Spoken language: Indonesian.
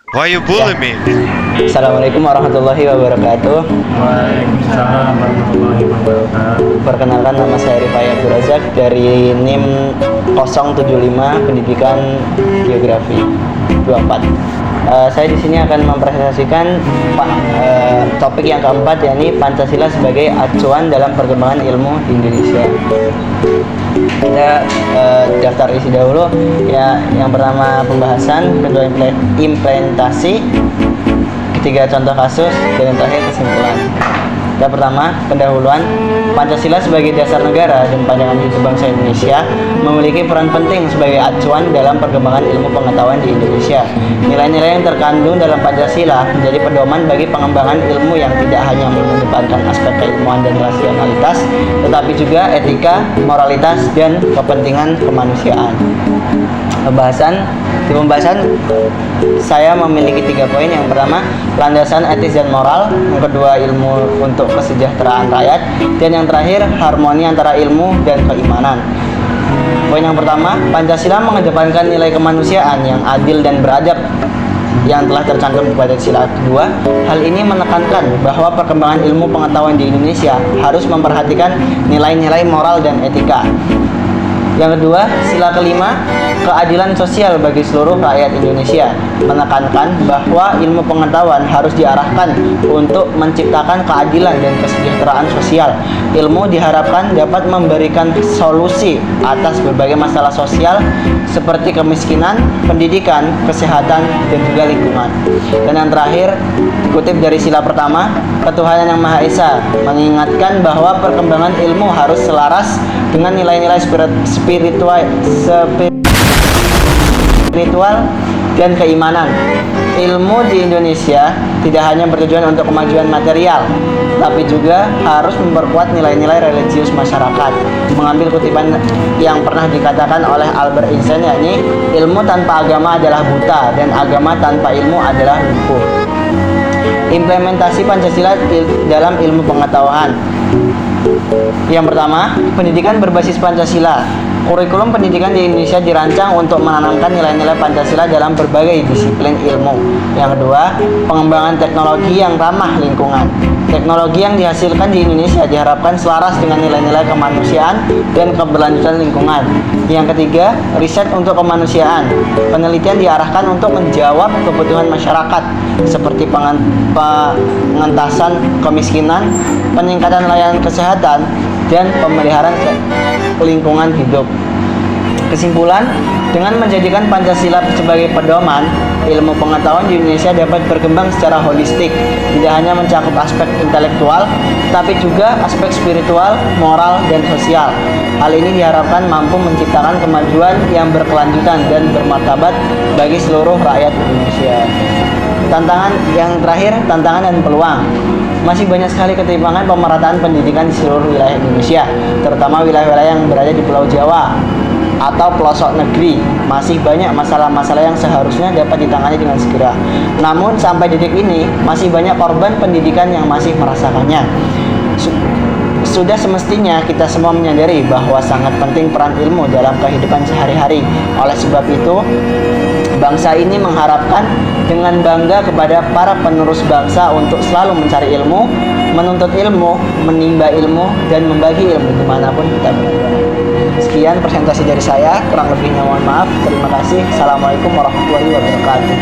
Why you bully me? Assalamualaikum warahmatullahi wabarakatuh. Waalaikumsalam warahmatullahi wabarakatuh. Perkenalkan, nama saya Rifai Abdul Razak dari NIM 075 Pendidikan Geografi 24. Saya di sini akan mempresentasikan topik yang keempat, yakni Pancasila sebagai acuan dalam perkembangan ilmu di Indonesia. Kita daftar isi dahulu ya. Yang pertama pembahasan, kedua implementasi, ketiga contoh kasus, dan yang terakhir kesimpulan. Yang pertama, pendahuluan. Pancasila sebagai dasar negara dan pandangan hidup bangsa Indonesia memiliki peran penting sebagai acuan dalam perkembangan ilmu pengetahuan di Indonesia. Nilai-nilai yang terkandung dalam Pancasila menjadi pedoman bagi pengembangan ilmu yang tidak hanya mengedepankan aspek keilmuan dan rasionalitas, tetapi juga etika, moralitas, dan kepentingan kemanusiaan. Di pembahasan saya memiliki 3 poin. Yang pertama, landasan etis dan moral. Yang kedua, ilmu untuk kesejahteraan rakyat. Dan yang terakhir, harmoni antara ilmu dan keimanan. Poin yang pertama, Pancasila mengedepankan nilai kemanusiaan yang adil dan beradab yang telah tercantum di Pancasila kedua. Hal ini menekankan bahwa perkembangan ilmu pengetahuan di Indonesia harus memperhatikan nilai-nilai moral dan etika. Yang kedua, sila kelima, keadilan sosial bagi seluruh rakyat Indonesia, menekankan bahwa ilmu pengetahuan harus diarahkan untuk menciptakan keadilan dan kesejahteraan sosial. Ilmu diharapkan dapat memberikan solusi atas berbagai masalah sosial seperti kemiskinan, pendidikan, kesehatan, dan juga lingkungan. Dan yang terakhir, dikutip dari sila pertama, ketuhanan yang Maha Esa mengingatkan bahwa perkembangan ilmu harus selaras dengan nilai-nilai spiritual dan keimanan. Ilmu di Indonesia tidak hanya bertujuan untuk kemajuan material, tapi juga harus memperkuat nilai-nilai religius masyarakat. Mengambil kutipan yang pernah dikatakan oleh Albert Einstein, yakni ilmu tanpa agama adalah buta dan agama tanpa ilmu adalah lumpuh. Implementasi Pancasila dalam ilmu pengetahuan. Yang pertama, pendidikan berbasis Pancasila. Kurikulum pendidikan di Indonesia dirancang untuk menanamkan nilai-nilai Pancasila dalam berbagai disiplin ilmu. Yang kedua, pengembangan teknologi yang ramah lingkungan. Teknologi yang dihasilkan di Indonesia diharapkan selaras dengan nilai-nilai kemanusiaan dan keberlanjutan lingkungan. Yang ketiga, riset untuk kemanusiaan. Penelitian diarahkan untuk menjawab kebutuhan masyarakat seperti pengentasan kemiskinan, peningkatan layanan kesehatan, dan pemeliharaan lingkungan hidup. Kesimpulan, dengan menjadikan Pancasila sebagai pedoman, ilmu pengetahuan di Indonesia dapat berkembang secara holistik, tidak hanya mencakup aspek intelektual, tapi juga aspek spiritual, moral, dan sosial. Hal ini diharapkan mampu menciptakan kemajuan yang berkelanjutan dan bermartabat bagi seluruh rakyat Indonesia. Tantangan yang terakhir, tantangan dan peluang. Masih banyak sekali ketimpangan pemerataan pendidikan di seluruh wilayah Indonesia, terutama wilayah-wilayah yang berada di Pulau Jawa atau pelosok negeri. Masih banyak masalah-masalah yang seharusnya dapat ditangani dengan segera. Namun sampai detik ini masih banyak korban pendidikan yang masih merasakannya. Sudah semestinya kita semua menyadari bahwa sangat penting peran ilmu dalam kehidupan sehari-hari. Oleh sebab itu, bangsa ini mengharapkan dengan bangga kepada para penerus bangsa untuk selalu mencari ilmu, menuntut ilmu, menimba ilmu, dan membagi ilmu dimanapun kita berada. Sekian presentasi dari saya, kurang lebihnya mohon maaf. Terima kasih. Assalamualaikum warahmatullahi wabarakatuh.